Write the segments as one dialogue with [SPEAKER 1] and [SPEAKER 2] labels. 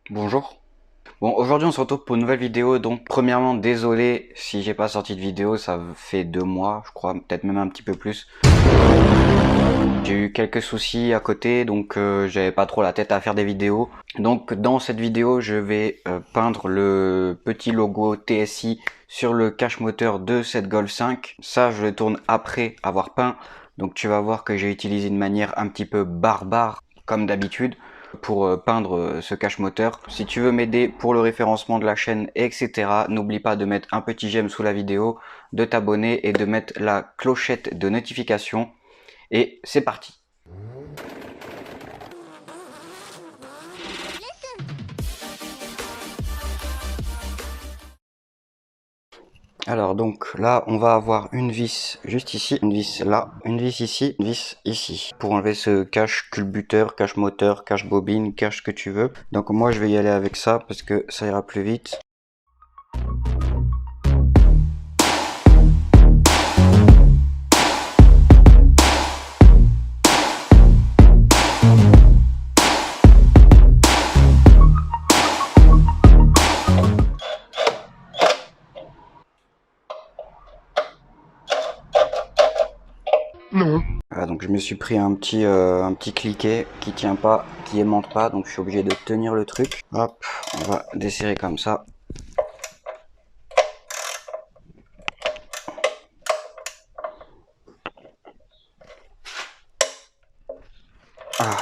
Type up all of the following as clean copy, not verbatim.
[SPEAKER 1] Bonjour. Bon, aujourd'hui on se retrouve pour une nouvelle vidéo. Donc premièrement, désolé si j'ai pas sorti de vidéo, ça fait 2 mois, je crois, peut-être même un petit peu plus. J'ai eu quelques soucis à côté, donc j'avais pas trop la tête à faire des vidéos. Donc dans cette vidéo, je vais peindre le petit logo TSI sur le cache moteur de cette Golf 5. Ça, je le tourne après avoir peint. Donc tu vas voir que j'ai utilisé une manière un petit peu barbare, comme d'habitude, pour peindre ce cache moteur. Si tu veux m'aider pour le référencement de la chaîne, etc., n'oublie pas de mettre un petit j'aime sous la vidéo, de t'abonner et de mettre la clochette de notification. Et c'est parti. Alors donc là on va avoir une vis juste ici, une vis là, une vis ici, une vis ici. Pour enlever ce cache culbuteur, cache moteur, cache bobine, cache ce que tu veux. Donc moi je vais y aller avec ça parce que ça ira plus vite. Non. Voilà, donc je me suis pris un petit cliquet qui tient pas, qui aimante pas, donc je suis obligé de tenir le truc. Hop, on va desserrer comme ça. Ah.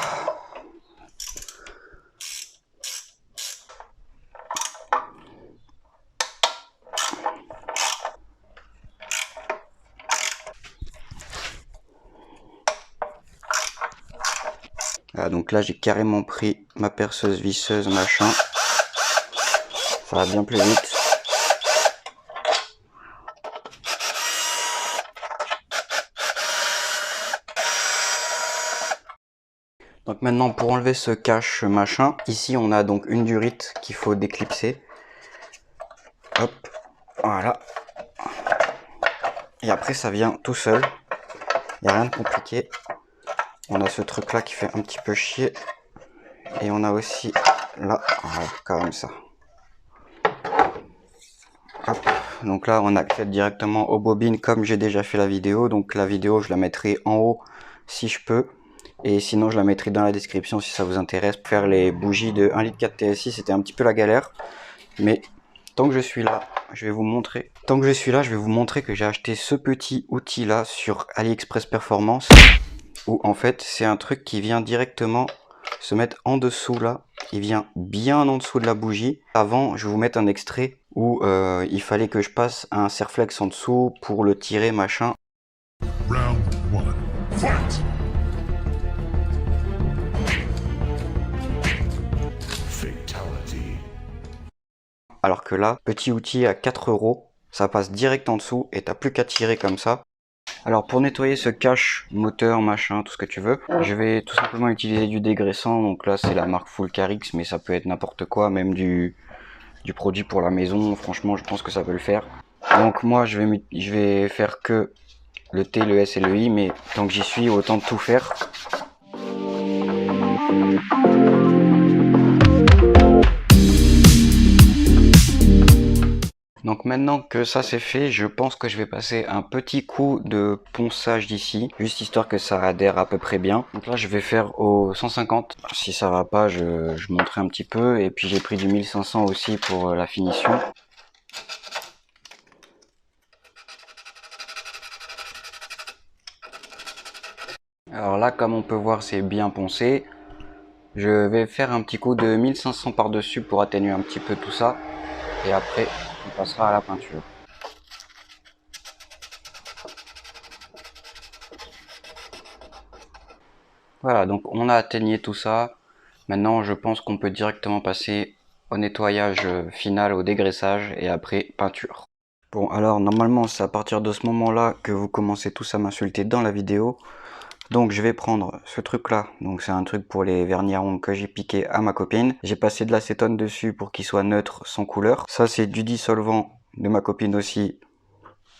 [SPEAKER 1] Voilà, donc là j'ai carrément pris ma perceuse visseuse machin. Ça va bien plus vite. Donc maintenant pour enlever ce cache machin, ici on a donc une durite qu'il faut déclipser. Hop, voilà. Et après ça vient tout seul. Il n'y a rien de compliqué. On a ce truc là qui fait un petit peu chier. Et on a aussi là, voilà, comme ça. Hop. Donc là on accède directement aux bobines comme j'ai déjà fait la vidéo. Donc la vidéo je la mettrai en haut si je peux. Et sinon je la mettrai dans la description si ça vous intéresse. Pour faire les bougies de 1,4 litre TSI, c'était un petit peu la galère. Mais tant que je suis là, je vais vous montrer. Tant que je suis là, je vais vous montrer que j'ai acheté ce petit outil là sur AliExpress Performance. Où en fait c'est un truc qui vient directement se mettre en dessous là. Il vient bien en dessous de la bougie. Avant, je vais vous mettre un extrait où il fallait que je passe un serflex en dessous pour le tirer machin.
[SPEAKER 2] Round 1. Fight! Fatality.
[SPEAKER 1] Alors que là, petit outil à 4 €, ça passe direct en dessous et t'as plus qu'à tirer comme ça. Alors pour nettoyer ce cache moteur machin, tout ce que tu veux, je vais tout simplement utiliser du dégraissant. Donc là c'est la marque Full Carix, mais ça peut être n'importe quoi, même du produit pour la maison. Franchement je pense que ça peut le faire. Donc moi je vais faire que le T, le S et le I, mais tant que j'y suis autant tout faire. Donc maintenant que ça c'est fait, je pense que je vais passer un petit coup de ponçage d'ici, juste histoire que ça adhère à peu près bien. Donc là je vais faire au 150, si ça va pas je monterai un petit peu, et puis j'ai pris du 1500 aussi pour la finition. Alors là comme on peut voir c'est bien poncé, je vais faire un petit coup de 1500 par dessus pour atténuer un petit peu tout ça, et après on passera à la peinture. Voilà, donc on a atteigné tout ça. Maintenant, je pense qu'on peut directement passer au nettoyage final, au dégraissage et après peinture. Bon, alors normalement, c'est à partir de ce moment-là que vous commencez tous à m'insulter dans la vidéo. Donc je vais prendre ce truc-là. Donc c'est un truc pour les vernis à ongles que j'ai piqué à ma copine. J'ai passé de l'acétone dessus pour qu'il soit neutre, sans couleur. Ça, c'est du dissolvant de ma copine aussi,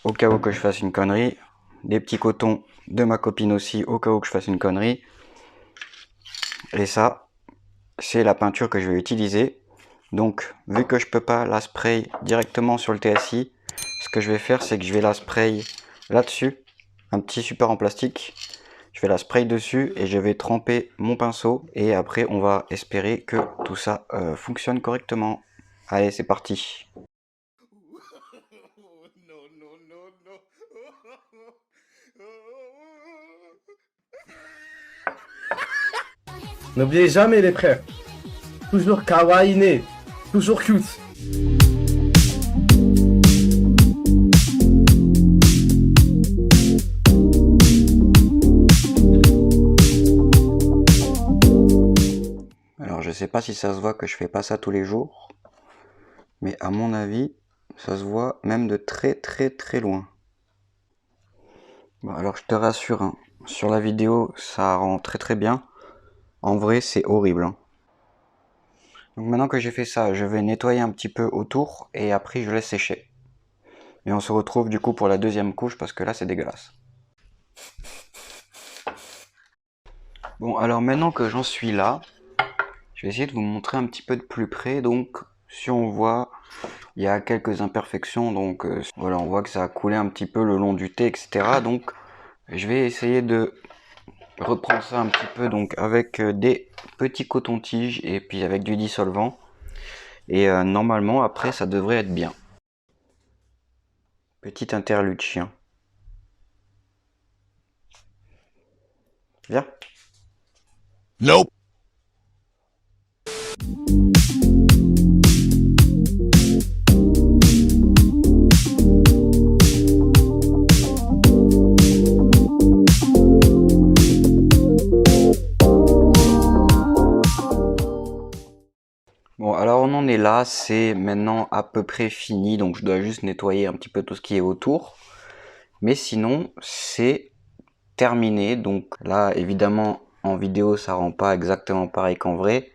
[SPEAKER 1] au cas où que je fasse une connerie. Des petits cotons de ma copine aussi, au cas où que je fasse une connerie. Et ça, c'est la peinture que je vais utiliser. Donc, vu que je peux pas la spray directement sur le TSI, ce que je vais faire, c'est que je vais la spray là-dessus, un petit support en plastique. Je vais la spray dessus et je vais tremper mon pinceau. Et après, on va espérer que tout ça fonctionne correctement. Allez, c'est parti.
[SPEAKER 3] N'oubliez jamais les frères. Toujours kawaii, toujours cute.
[SPEAKER 1] Alors je sais pas si ça se voit que je fais pas ça tous les jours, mais à mon avis, ça se voit même de très loin. Bon, alors je te rassure, hein, sur la vidéo ça rend très bien. En vrai c'est horrible. Hein. Donc maintenant que j'ai fait ça, je vais nettoyer un petit peu autour et après je laisse sécher. Et on se retrouve du coup pour la deuxième couche parce que là c'est dégueulasse. Bon alors maintenant que j'en suis là, je vais essayer de vous montrer un petit peu de plus près. Donc si on voit, il y a quelques imperfections. Donc voilà, on voit que ça a coulé un petit peu le long du thé, etc. Donc je vais essayer de reprendre ça un petit peu donc avec des petits cotons-tiges et puis avec du dissolvant. Et normalement après ça devrait être bien. Petit interlude chien. Viens.
[SPEAKER 2] Nope.
[SPEAKER 1] Bon alors on en est là, c'est maintenant à peu près fini, donc je dois juste nettoyer un petit peu tout ce qui est autour. Mais sinon c'est terminé, donc là évidemment en vidéo ça rend pas exactement pareil qu'en vrai.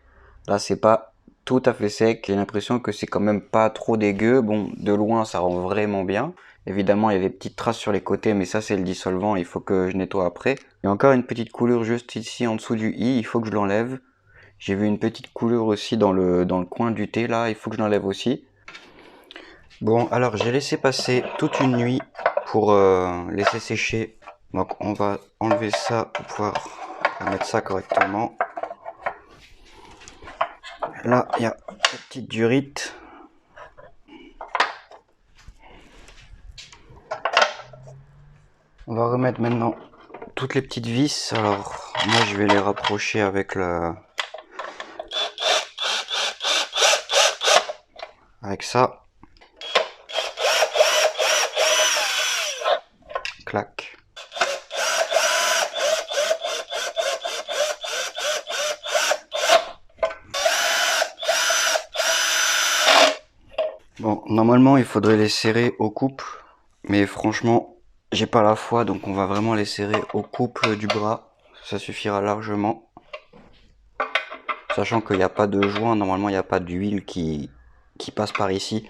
[SPEAKER 1] Là c'est pas tout à fait sec, j'ai l'impression que c'est quand même pas trop dégueu. Bon, de loin ça rend vraiment bien. Évidemment il y a des petites traces sur les côtés, mais ça c'est le dissolvant, il faut que je nettoie après. Il y a encore une petite coulure juste ici en dessous du i, il faut que je l'enlève. J'ai vu une petite coulure aussi dans le coin du thé là, il faut que je l'enlève aussi. Bon alors j'ai laissé passer toute une nuit pour laisser sécher. Donc on va enlever ça pour pouvoir mettre ça correctement. Là il y a une petite durite. On va remettre maintenant toutes les petites vis. Alors moi je vais les rapprocher avec ça. Clac. Bon, normalement il faudrait les serrer au couple, mais franchement j'ai pas la foi, donc on va vraiment les serrer au couple du bras, ça suffira largement. Sachant qu'il n'y a pas de joint, normalement il n'y a pas d'huile qui passe par ici.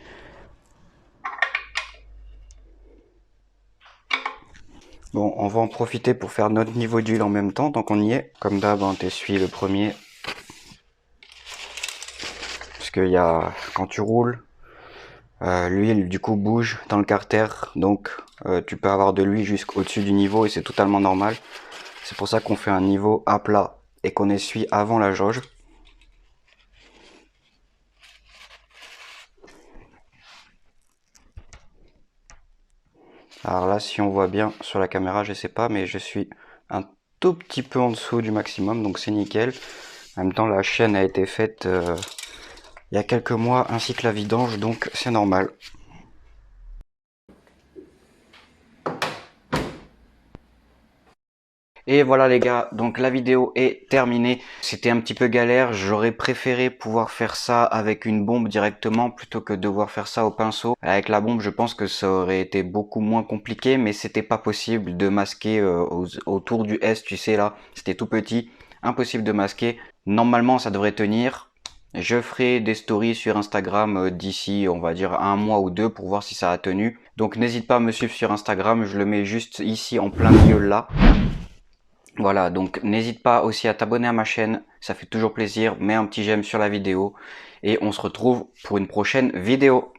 [SPEAKER 1] Bon, on va en profiter pour faire notre niveau d'huile en même temps, tant qu'on y est. Comme d'hab, on t'essuie le premier. Parce que quand tu roules, l'huile du coup bouge dans le carter, donc tu peux avoir de l'huile jusqu'au-dessus du niveau et c'est totalement normal. C'est pour ça qu'on fait un niveau à plat et qu'on essuie avant la jauge. Alors là, si on voit bien sur la caméra, je sais pas, mais je suis un tout petit peu en dessous du maximum, donc c'est nickel. En même temps, la chaîne a été faite il y a quelques mois, ainsi que la vidange, donc c'est normal. Et voilà les gars, donc la vidéo est terminée. C'était un petit peu galère, j'aurais préféré pouvoir faire ça avec une bombe directement plutôt que devoir faire ça au pinceau. Avec la bombe je pense que ça aurait été beaucoup moins compliqué, mais c'était pas possible de masquer autour du S, tu sais là, c'était tout petit, impossible de masquer. Normalement ça devrait tenir. Je ferai des stories sur Instagram d'ici on va dire 1 mois ou 2 pour voir si ça a tenu. Donc n'hésite pas à me suivre sur Instagram, je le mets juste ici en plein milieu là. Voilà, donc n'hésite pas aussi à t'abonner à ma chaîne, ça fait toujours plaisir, mets un petit j'aime sur la vidéo et on se retrouve pour une prochaine vidéo.